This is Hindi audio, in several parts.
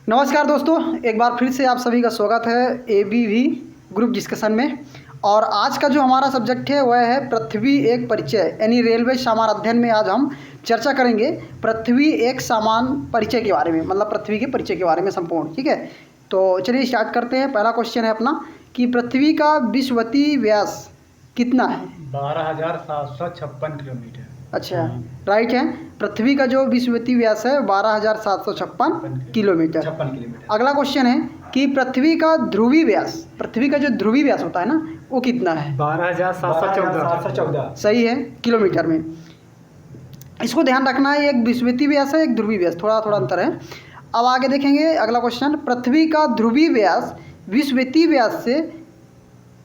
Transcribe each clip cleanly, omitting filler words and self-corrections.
नमस्कार दोस्तों, एक बार फिर से आप सभी का स्वागत है ABV ग्रुप डिस्कशन में। और आज का जो हमारा सब्जेक्ट है वह है पृथ्वी एक परिचय, यानी रेलवे सामान अध्ययन में आज हम चर्चा करेंगे पृथ्वी एक सामान परिचय के बारे में, मतलब पृथ्वी के परिचय के बारे में संपूर्ण। ठीक है, तो चलिए स्टार्ट करते हैं। पहला क्वेश्चन है अपना कि पृथ्वी का विषुवतीय व्यास कितना है? 12,756 किलोमीटर। अच्छा, राइट है। पृथ्वी का जो विषुवतीय व्यास है 12,756 किलोमीटर। 56 किलोमीटर। अगला क्वेश्चन है कि पृथ्वी का ध्रुवीय व्यास, पृथ्वी का जो ध्रुवीय व्यास होता है ना, वो कितना है? 12,714। सही है, किलोमीटर में। इसको ध्यान रखना है, एक विषुवतीय व्यास है, एक ध्रुवीय व्यास, थोड़ा थोड़ा अंतर है। अब आगे देखेंगे अगला क्वेश्चन, पृथ्वी का ध्रुवीय व्यास विषुवतीय व्यास से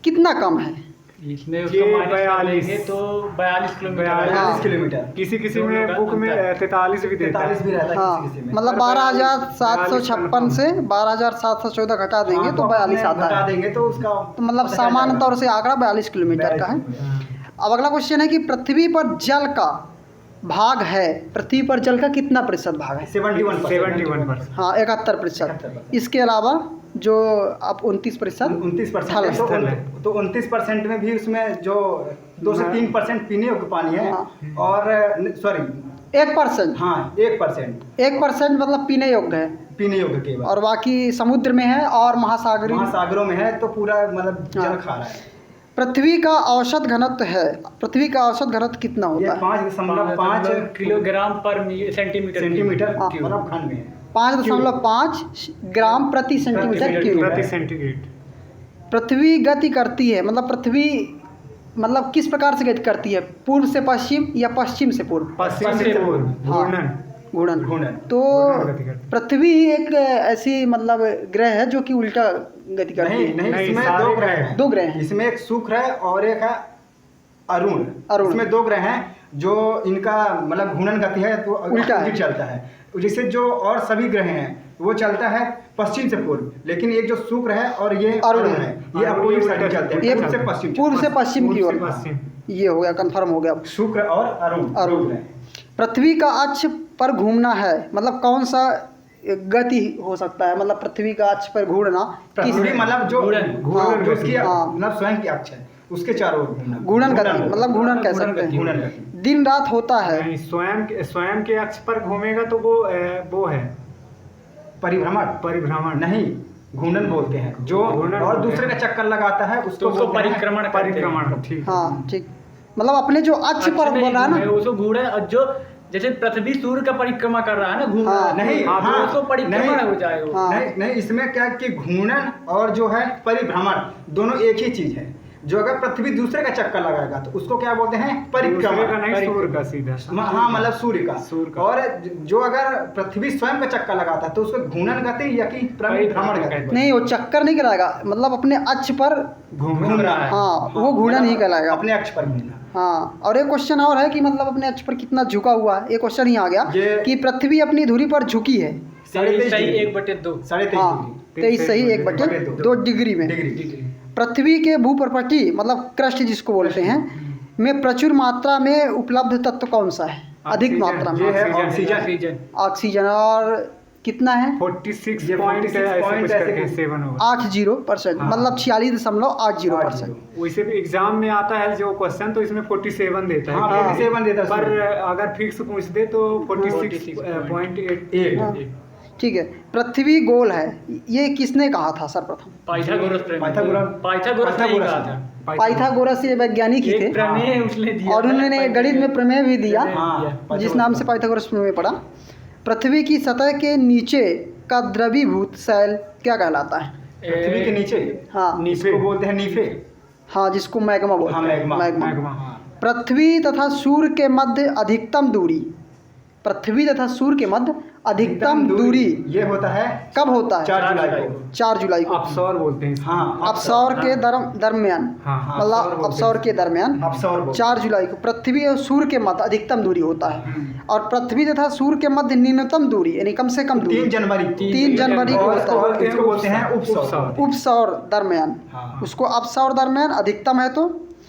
कितना कम है? इसमें उसको माइनस करेंगे तो 42 किलोमीटर। 42 किलोमीटर। किसी में बुक में 43 भी देता है। 43 भी रहता है हाँ, किसी में। मतलब 12,756 से 12,714 घटा देंगे तो 42 आता घटा है। देंगे तो उसका तो मतलब सामान्य तौर से आंकड़ा 42 किलोमीटर का है। अब अगला क्वेश्चन है कि पृथ्वी पर जल का भाग है, पृथ्वी पर जल का कितना प्रतिशत भाग है? 71%। हाँ, 71%। इसके अलावा जो आप 29% 29%। तो 29% में भी उसमें जो 2 से 3% पीने योग्य पानी है। हाँ। और सॉरी 1%। हाँ 1% 1% मतलब पीने योग्य है, पीने योग्य केवल। और बाकी समुद्र में है और महासागरों में है, तो पूरा मतलब जल हाँ। खा रहा है। पृथ्वी का औसत घनत्व है, पृथ्वी का औसत घनत्व कितना ये होता है? 5.5 किलोग्राम पर सेंटीमीटर हाँ, मतलब घन में है। 5.5 ग्राम प्रति सेंटीमीटर क्यूब। प्रति सेंटीग्रेड। पृथ्वी गति करती है, मतलब पृथ्वी मतलब किस प्रकार से गति करती है? पूर्व से पश्चिम या पश्चिम से पूर्व? पश्चिम से पूर्व। हाँ। घूर्णन। घूर्णन। घूर्णन। तो घूर्णन गति करती है। पृथ्वी एक ऐसी मतलब ग्रह है जो कि उल्टा गति करती नहीं है। नहीं, इसमें सारे 2 ग्रह हैं। 2 ग्रह हैं। इसमें एक शुक्र है और एक है अरुण। इसमें 2 ग्रह हैं जो इनका मतलब घूर्णन गति है तो उल्टा है। चलता है। जैसे जो और सभी ग्रह हैं वो चलता है पश्चिम से पूर्व, लेकिन एक जो शुक्र है और ये अरुण अरुण है, ये अपोजिट साइड में चलते हैं। ये पूर्व से पश्चिम। पूर्व से पश्चिम की ओर। पश्चिम। ये हो गया, कंफर्म हो गया। शुक्र और अरुण। अरुण। पृथ्वी का अक्ष पर घूमना है, मतलब कौन सा गति हो सकता है? मतलब पृथ्वी का अक्ष पर घूमना, पृथ्वी मतलब जो हाँ, जो उसकी हाँ। मतलब स्वयं की अक्ष है, उसके चारों ओर घूमना। घूर्णन गति, मतलब घूर्णन कह सकते हैं। घूर्णन गति। दिन रात होता है। नहीं, स्वयं के अक्ष पर घूमेगा तो वो है परिभ्रमण। नहीं, घूर्णन बोलते हैं जो घूर्णन और बोलते दूसरे हैं। का चक्कर लगाता है उसको उसको बोलते हैं परिक्रमण ठीक। हाँ, ठीक। मतलब अपने जो अक्ष पर बोल रहा है ना, उसको घूर्णन, और जो जैसे पृथ्वी सूर्य का परिक्रमा कर रहा है ना, घूम हाँ, रहा है, नहीं, हाँ, तो हाँ, उसको परिक्रमण नहीं, हो जाए वो। हाँ। नहीं, इसमें क्या है कि घूर्णन और जो है परिभ्रमण दोनों एक ही चीज है। जो अगर पृथ्वी दूसरे का चक्कर लगाएगा तो उसको क्या बोलते हैं? दूसरे का परिक्रमण। नहीं, सूर्य का सीधा। हाँ, मतलब सूर्य सूर्य का। का। और जो अगर पृथ्वी स्वयं का चक्कर लगाता है तो उसको घूर्णन गति या कि परिभ्रमण गति। नहीं, वो चक्कर नहीं कराएगा, मतलब अपने अक्ष पर घूम रहा है। हाँ, वो घूर्णन ही कहलाएगा। अपने अक्ष पर घूमना। हाँ, और एक क्वेश्चन और है कि मतलब अपने अक्ष पर कितना झुका हुआ है। एक क्वेश्चन ही आ गया ये- कि पृथ्वी अपनी धुरी पर झुकी है। 23.5 सही डिग्री। 1/2 23.5 हाँ, डिग्री। 23 सही 1/2 डिग्री में। डिग्री। पृथ्वी के भूप्रपटी मतलब क्रस्ट जिसको बोलते हैं में प्रचुर मात्रा में उपलब्ध तत्व कौन सा है? अधिक ऑक्सीजन। मात्रा में ये है ऑक्सीजन। ऑक्सीजन। ऑक्सीजन। और कितना है? 46 ये पॉइंट 46 ऐसे पॉइंट कुछ ऐसे करके कुछ। 7 होगा। 80%, हाँ। मतलब 46.80%। वैसे भी एग्जाम में आता है जो क्वेश्चन तो इसमें 47 देता है। हाँ, 47 देता है पर उसमें। अगर फिक्स पूछ दे तो 46.8। हाँ, ठीक है। पृथ्वी गोल है, ये किसने कहा था सर्वप्रथम? पाइथागोरस ने पाइथागोरस कहा था। पाइथागोरस ये वैज्ञानिक ही थे, एक प्रमेय उसने दिया और था। उन्होंने गणित में प्रमेय भी दिया, हाँ, जिस नाम से पाइथागोरस प्रमेय पड़ा। पृथ्वी की सतह के नीचे का द्रवीभूत शैल क्या कहलाता है? पृथ्वी के नीचे हाँ, इसको बोलते हैं नीफे। हाँ, जिसको मैग्मा बोलते हाँ, हैं। मैग्मा। मैग्मा। पृथ्वी तथा सूर्य के मध्य अधिकतम दूरी, पृथ्वी तथा सूर्य के मध्य अधिकतम दूरी ये होता है कब होता है? 4 जुलाई को। 4 जुलाई को। अपसौर बोलते हैं इसको। हाँ, अपसौर के दरमियान, हाँ, मतलब अपसौर के दरमियान अपसौर बोलते 4 जुलाई को पृथ्वी और सूर्य के मध्य अधिकतम दूरी होता है। और पृथ्वी तथा सूर्य के मध्य न्यूनतम दूरी यानी कम से कम दूरी 3 जनवरी को। 3 जनवरी को और होता है। इसको बोलते हैं उपसौर। उपसौर दरमियान, हाँ। उसको अपसौर दरमियान अधिकतम है तो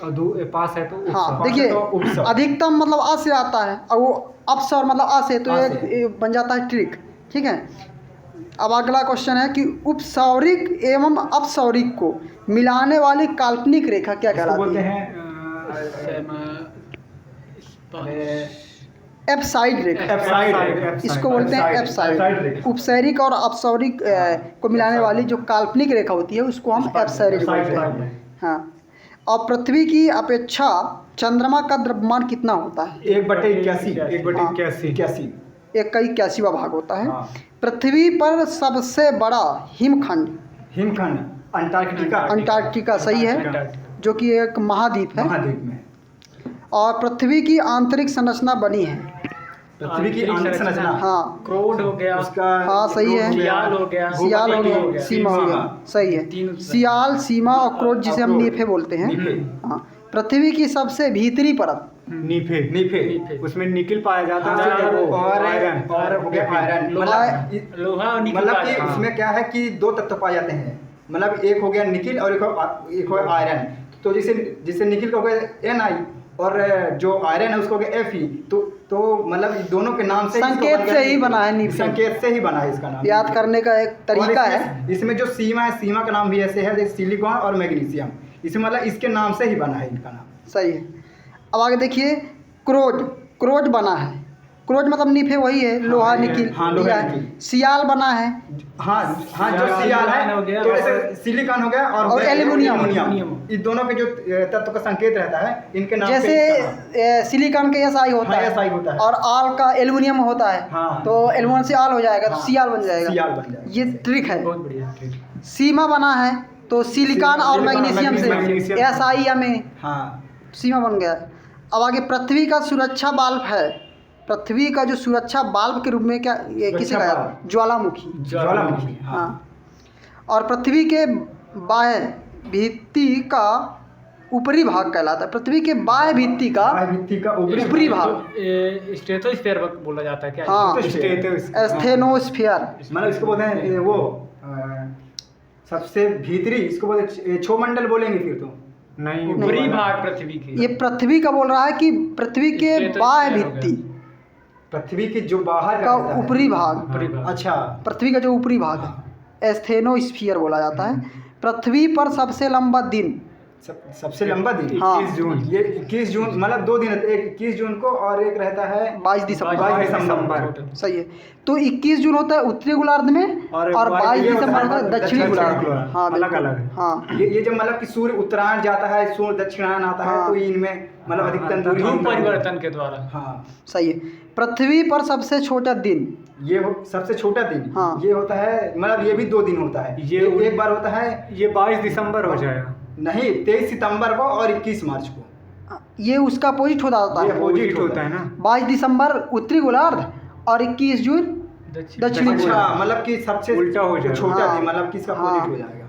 और पास है तो हाँ, उपसौर। देखिए तो उपसौर। अधिकतम मतलब आ से आता है और वो अपसौर मतलब आ से, तो आ ये बन जाता है ट्रिक। ठीक है, अब अगला क्वेश्चन है कि उपसौरिक एवं अपसौरिक को मिलाने वाली काल्पनिक रेखा क्या इसको कहलाती बोलते है? एफ साइड रेखा, एफसाइड। इसको बोलते हैं एफ साइड। उपसैरिक और अपसौरिक को मिलाने वाली जो काल्पनिक रेखा होती है उसको हम एफ साइड बोलते हैं। हाँ। और पृथ्वी की अपेक्षा चंद्रमा का द्रव्यमान कितना होता है? 1/81। 1/81। एक का 81वां भाग होता है। हाँ। पृथ्वी पर सबसे बड़ा हिमखंड हिमखंड अंटार्कटिका। अंटार्कटिका सही है, जो कि एक महाद्वीप है। महाद्वीप में और पृथ्वी की आंतरिक संरचना बनी है। पृथ्वी की आंतरिक संरचना। हाँ क्रोड हो गया, उसका हाँ सही है। सियाल हो गया, सियाल हो भूमध्य गया, सीमा हो गया, सही है। तीन। सियाल, सीमा और क्रोध जिसे हम अक्रोड। नीफे बोलते हैं। नीफे। हाँ। पृथ्वी की सबसे भीतरी परत नीफे। नीफे। उसमें निकिल पाया जाता है हाँ, वो और आयरन। और हो गया आयरन। लोहा और निकिल मतलब पाया कि जाता है। उसमें क्या है कि 2 तत्व पाए जाते हैं। मतलब एक हो गया निकिल और एक हो गया आयरन। तो जिसे निकिल का हो गया Ni और जो आयरन है उसको हो गया Fe। तो मतलब इन दोनों के नाम से संकेत से ही बना है नीफे। संकेत से ही बना है इसका नाम। याद करने का एक तरीका और है। इसमें जो सीमा है, सीमा का नाम भी ऐसे है जैसे सिलिकॉन और मैग्नीशियम। इसमें मतलब इसके नाम से ही बना है इनका नाम। सही है। अब आगे देखिए, क्रोड। क्रोड बना है। क्रोड मतलब नीफे वही है, लोहा निकिल। हाँ, लोहा दिया है। निकिल। सियाल बना है। हाँ हाँ, जो सियाल है हो गया, तो ऐसे सिलिकॉन हो गया और एल्युमिनियम। इन दोनों के जो तत्व का संकेत रहता है इनके नाम पे जैसे इसका नाम। सिलिकॉन का SI होता हाँ, है SI होता है। और आल का एल्युमिनियम होता है। हाँ। तो एल्युमिनियम से आल हो जाएगा तो हाँ, सियाल बन जाएगा। सियाल बन जाएगा। ये ट्रिक है। बहुत बढ़िया। सीमा बना है तो सिलिकॉन और सिलिकॉन, मैग्नीशियम से मैग्नीशियम। SiMa हाँ। सीमा बन गया। अब आगे पृथ्वी का सुरक्षा बाल्ब है। पृथ्वी का जो सुरक्षा बाल्ब के रूप में क्या ये किसे सुरक्षा कहा? बाल्ब। ज्वालामुखी। ज्वालामुखी। हाँ। और पृथ्वी के बाह्य भित्ति का ऊपरी भाग कहलाता है। पृथ्वी के बाह्य भित्ति का भित्ति का ऊपरी भाग। स्ट्रेटोस्फीयर बोला जाता है क्या? हाँ। स्टेटस। एस्थेनोस्फीयर। मतलब इसको बोलते हैं वो सबसे भीतरी, इसको बोलते हैं क्षोमंडल बोलेंगे फिर तो। नहीं, ऊपरी भाग पृथ्वी की। ये पृथ्वी का बोल रहा है कि पृथ्वी के स्ट्रेटोस्फीयर बाह्य हो गया। भित्ति पृथ्वी के जो बाहर का रहता है। ऊपरी भाग। ऊपरी भाग। अच्छा। पृथ्वी का जो ऊपरी भाग है एस्थेनोस्फीयर बोला जाता है। पृथ्वी पर सबसे लंबा दिन सबसे लंबा दिन। हाँ। 21 जून। ये 21 जून मतलब 2 दिन रहते हैं। एक 21 जून को और एक रहता है 22 दिसंबर। 22 दिसंबर। सही है। तो 21 जून होता है उत्तरी गोलार्ध में और और 22 ये दिसंबर होता है होता है दक्षिणी दक्षिणी गोलार्ध में। गोलार्ध। हाँ अलग बिल्कुल। अलग है। हाँ ये जो मतलब कि सूर्य उत्तरायण जाता है, सूर्य दक्षिणायन आता है, हाँ। तो इनमें मतलब अधिकतम दूरी ध्रुव होता है। परिवर्तन के द्वारा। हाँ। सही है। पृथ्वी पर सबसे छोटा दिन ये सबसे छोटा दिन। हाँ। ये होता है मतलब ये भी 2 दिन होता है। ये एक बार होता है ये 22 दिसंबर हो जाएगा। नहीं 23 सितंबर को और 21 मार्च को। ये उसका अपोजिट हो जाता ये है। अपोजिट होता है ना। 22 दिसंबर उत्तरी गोलार्ध और 21 जून दक्षिणी अच्छा गोलार्ध। मतलब कि सबसे उल्टा हो जाएगा। छोटा हाँ। दिन मतलब कि इसका हाँ। अपोजिट हो जाएगा।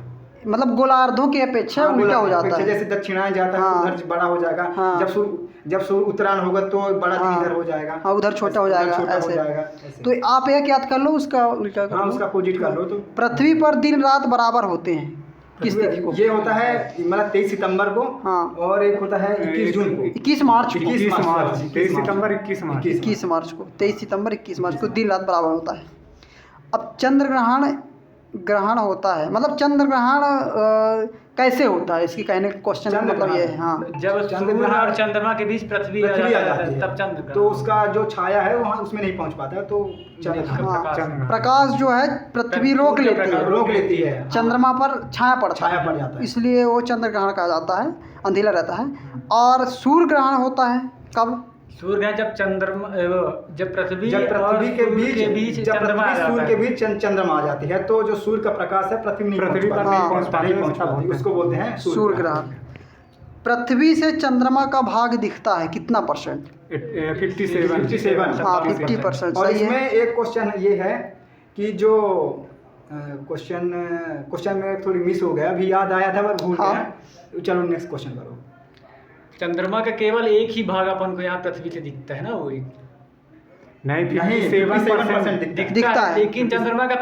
मतलब गोलार्धों की अपेक्षा हाँ, उल्टा हो बोला, जाता है। जैसे दक्षिणायन जाता है हाँ। तो उधर बड़ा हो जाएगा। हाँ। जब सूर्य उत्तरायण होगा तो बड़ा दिन हाँ। इधर हो जाएगा। हाँ, उधर छोटा हो उधर जाएगा, छोटा हो ऐसे। जाएगा, ऐसे। तो आप एक याद कर लो उसका उल्टा कर हाँ लो। उसका अपोजिट कर लो तो। पृथ्वी पर दिन रात बराबर होते हैं किस तिथि को? ये होता है मतलब 23 सितंबर को। हाँ। और एक होता है 21 जून को। 21 मार्च को। 21 मार्च। 23 सितंबर 21 मार्च। 21 मार्च को। 23 सितंबर 21 मार्च को दिन रात बराबर होता है। अब चंद्र ग्रहण होता है, मतलब चंद्र ग्रहण कैसे होता है? इसकी कहने का क्वेश्चन चंद्र मतलब ये है। ग्रहण। हाँ जब चंद्र सूर्य ग्रहण- और चंद्रमा के बीच पृथ्वी पृथ्वी आ जाता जाती है है तब चंद्र ग्रहण। तो उसका जो छाया है वहाँ उसमें नहीं पहुँच पाता है तो चंद्र ग्रहण। हाँ, चंद्र। प्रकाश जो है पृथ्वी रोक सूर्य लेती है, प्रकाश रोक लेती है। हाँ। चंद्रमा पर छाया पड़ता छाया है, पड़ जाता है। इसलिए वो चंद्र ग्रहण कहा जाता है, अंधेरा रहता है। और सूर्य ग्रहण होता है कब? सूर्य ग्रहण जब पृथ्वी जब और पृथ्वी के सूर्य बीच के बीच जब चंद्रमा आ पृथ्वी जाता सूर्य है। के बीच चंद्रमा आ जाती है तो जो सूर्य का प्रकाश है पृथ्वी नहीं पृथ्वी पर पहुंच नहीं हाँ। पहुंच पाता नहीं है, पहुंच उसका पाती, बहुत उसको बोलते हैं सूर्य ग्रहण। पृथ्वी से चंद्रमा का भाग दिखता है कितना %? 57। हाँ 50%। और सही है। इसमें एक क्वेश्चन ये है कि जो क्वेश्चन में थोड़ी मिस हो गया, अभी याद आया था पर भूल हाँ। गया। चलो नेक्स्ट क्वेश्चन करो। चंद्रमा का केवल एक ही भाग अपन को यहाँ पृथ्वी से दिखता है ना, वो एक नहीं, नहीं 57% दिखता है। लेकिन चंद्रमा का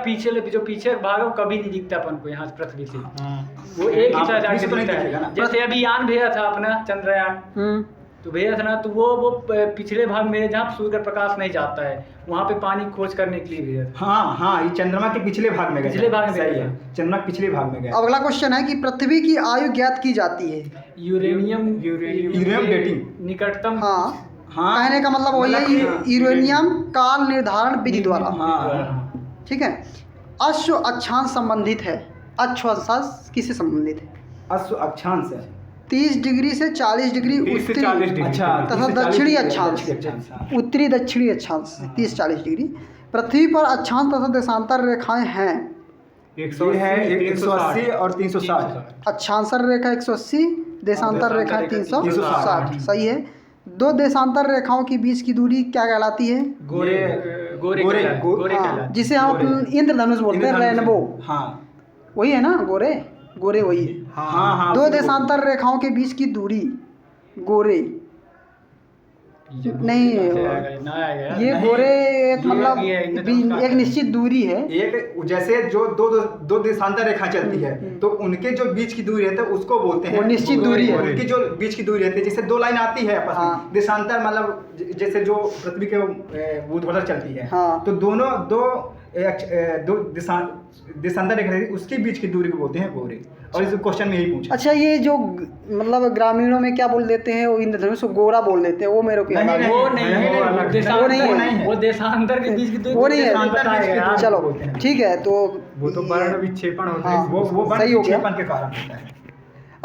जो पीछे भाग है वो कभी नहीं दिखता अपन को यहाँ पृथ्वी से। वो एक ही हाँ, तरह जाके पृथ्वी से तो नहीं दिखता दिखेगा है। ना। जैसे अभी यान भेजा था अपना चंद्रयान, तो भैया था ना, तो वो पिछले भाग में जहाँ सूर्य का प्रकाश नहीं जाता है, वहाँ पे पानी खोज करने के लिए भैया। हाँ हाँ, ये चंद्रमा के पिछले भाग में गए। पिछले भाग में सही गए। है, चंद्रमा के पिछले भाग में गए। अब अगला क्वेश्चन है कि पृथ्वी की आयु ज्ञात की जाती है। Uranium uranium dating. निकटतम। हाँ, हाँ, कहने का मतलब वही है मतलब कि यूरेनियम काल निर्धारण विधि द्वारा। हाँ, ठीक है। अश्व अक्षांश संबंधित है। अश्व अक्षांश किससे संबंधित है? अश्व अक्षांश है। 30 डिग्री से 40 डिग्री 30 से उत्तरी 40 डिग्री। अच्छा, तथा 30 से 40 दक्षिणी डिग्री अक्षांश। दक्षिणी अक्षांश, हाँ। उत्तरी दक्षिणी अक्षांश 30-40 डिग्री। पृथ्वी पर अक्षांश तथा देशांतर रेखाएं हैं। ये है 180 और 360। अक्षांतर रेखा 180, देशांतर रेखा 360। सही है। दो देशांतर रेखाओं के बीच की दूरी क्या कहलाती है? गोरे गोरे गोरे- कहलाते- गो- गोरे हाँ, कहलाते। जिसे हम इंद्रधनुष बोलते हैं, रेनबो। हाँ वही है ना, गोरे गोरे वही है। हाँ हाँ, दो उसी को- देशांतर रेखाओं के बीच की दूरी गोरे नहीं, ना आएगा। ये नहीं, गोरे एक ये- मतलब ये इंद्रधनुष का एक निश्चित दूरी है। एक जैसे जो दो देशांतर रेखा चलती है, तो उनके जो बीच की दूरी रहती है उसको बोलते हैं वो निश्चित दूरी है। उनकी जो बीच की दूरी रहती है, जैसे दो लाइन आती है आपस हाँ। में, देशांतर मतलब जैसे जो पृथ्वी के ऊर्ध्वाधर चलती है, हाँ। तो दो देशांतर रेखा रहती है, उसके बीच की दूरी को बोलते हैं गोरे। और इस क्वेश्चन में यही पूछा। अच्छा, ये जो मतलब ग्रामीणों में क्या बोल देते हैं, वो इंद्रधनुष को गोरा बोल देते हैं, वो मेरे को याद आ नहीं, गया। वो नहीं नहीं, है, नहीं, वो नहीं, देशांतर वो नहीं है। नहीं है। वो देशांतर के बीच की दूरी वो नहीं है। देशांतर बताएगा यार। चलो बोलते हैं। ठीक है, तो वो तो वर्ण विक्षेपण होता हाँ। है। वो सही हो गया। विक्षेपण के कारण होता है।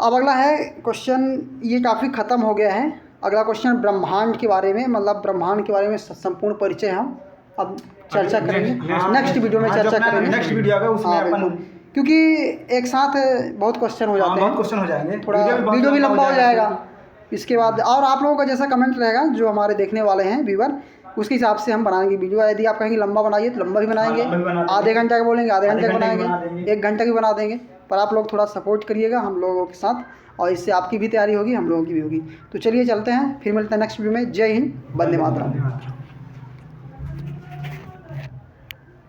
अब अगला है क्वेश्चन, ये काफ़ी ख़त्म हो गया है। अगला क्वेश्चन ब्रह्मांड के बारे में, मतलब ब्रह्मांड के बारे में संपूर्ण परिचय हम अब चर्चा करेंगे नेक्स्ट वीडियो में। हाँ, जो चर्चा अपना करेंगे नेक्स्ट वीडियो आएगा उसमें हाँ, अपन बिल्कुल। क्योंकि एक साथ बहुत क्वेश्चन हो जाते बहुत हैं, क्वेश्चन हो जाएंगे, थोड़ा बहुत वीडियो भी लंबा हो जाएगा। इसके बाद और आप लोगों का जैसा कमेंट रहेगा, जो हमारे देखने वाले हैं व्यूवर, उसके हिसाब से हम बनाएंगे वीडियो। यदि आप कहेंगे लंबा बनाइए तो लंबा भी बनाएंगे, लंबा भी बना देंगे। आधे घंटे का बोलेंगे आधे घंटे का आधे घंटे की बना बनाएंगे, देंगे। 1 घंटे की बना देंगे। पर आप लोग थोड़ा सपोर्ट करिएगा हम लोगों के साथ, और इससे आपकी भी तैयारी होगी, हम लोगों की भी होगी। तो चलिए चलते हैं, फिर मिलते हैं नेक्स्ट वीडियो में। जय हिंद, वंदे मातरम। धन्यवाद।